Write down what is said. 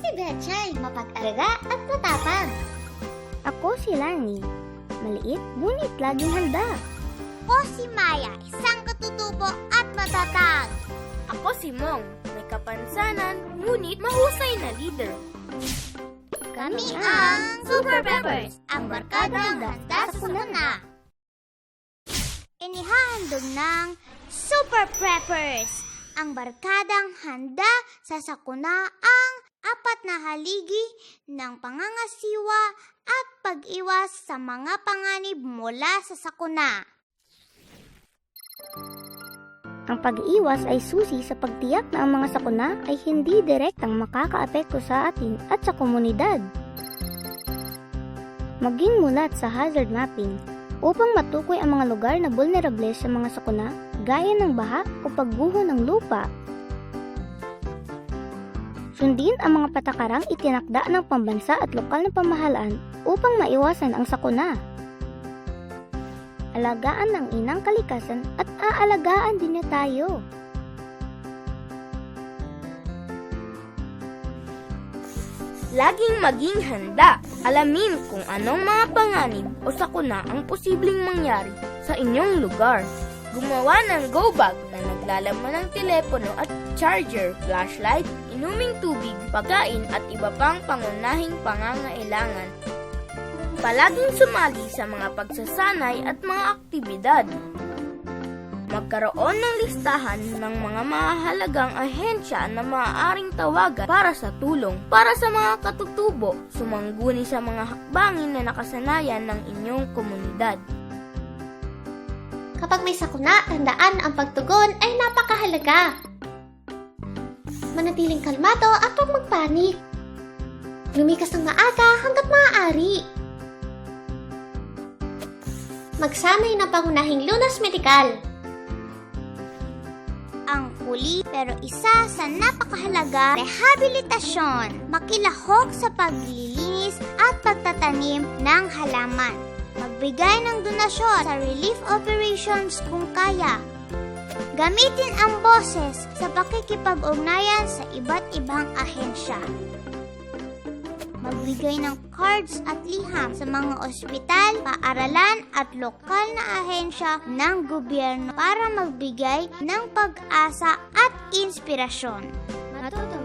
si Betchay, mapag-alaga at matapang. Ako si Lani. Maliit, ngunit laging handa. Ako si Maya, isang katutubo at matatag. Ako si Mong, may kapansanan, ngunit mahusay na leader. Kami ang Super Peppers, ang barkadang handa sa sakuna. Inihahandog ng Super Preppers, ang barkadang handa sa sakuna ang apat na haligi ng pangangasiwa at pag-iwas sa mga panganib mula sa sakuna. Ang pag-iwas ay susi sa pagtiyak na ang mga sakuna ay hindi direktang makakaapekto sa atin at sa komunidad. Maging mulat sa hazard mapping upang matukoy ang mga lugar na vulnerable sa mga sakuna gaya ng baha o pagguho ng lupa. Sundin ang mga patakarang itinakda ng pambansa at lokal na pamahalaan upang maiwasan ang sakuna. Alagaan ng inang kalikasan at aalagaan din niya tayo. Laging maging handa. Alamin kung anong mga panganib o sakuna ang posibleng mangyari sa inyong lugar. Gumawa ng go bag na naglalaman ng telepono at charger, flashlight, inuming tubig, pagkain at iba pang pangunahing pangangailangan. Palaging sumali sa mga pagsasanay at mga aktibidad. Magkaroon ng listahan ng mga mahalagang ahensya na maaaring tawagan para sa tulong. Para sa mga katutubo, sumangguni sa mga hakbangin na nakasanayan ng inyong komunidad. Kapag may sakuna, tandaan ang pagtugon ay napakahalaga. Manatiling kalmado at huwag magpanik. Lumikas ng maaga hanggat maaari. Magsanay ng pangunahing lunas medikal. Ang huli pero isa sa napakahalaga, rehabilitasyon. Makilahok sa paglilinis at pagtatanim ng halaman. Magbigay ng donasyon sa relief operations kung kaya. Gamitin ang boses sa pakikipag-ugnayan sa iba't ibang ahensya. Magbigay ng cards at liham sa mga ospital, paaralan at lokal na ahensya ng gobyerno para magbigay ng pag-asa at inspirasyon. Matuto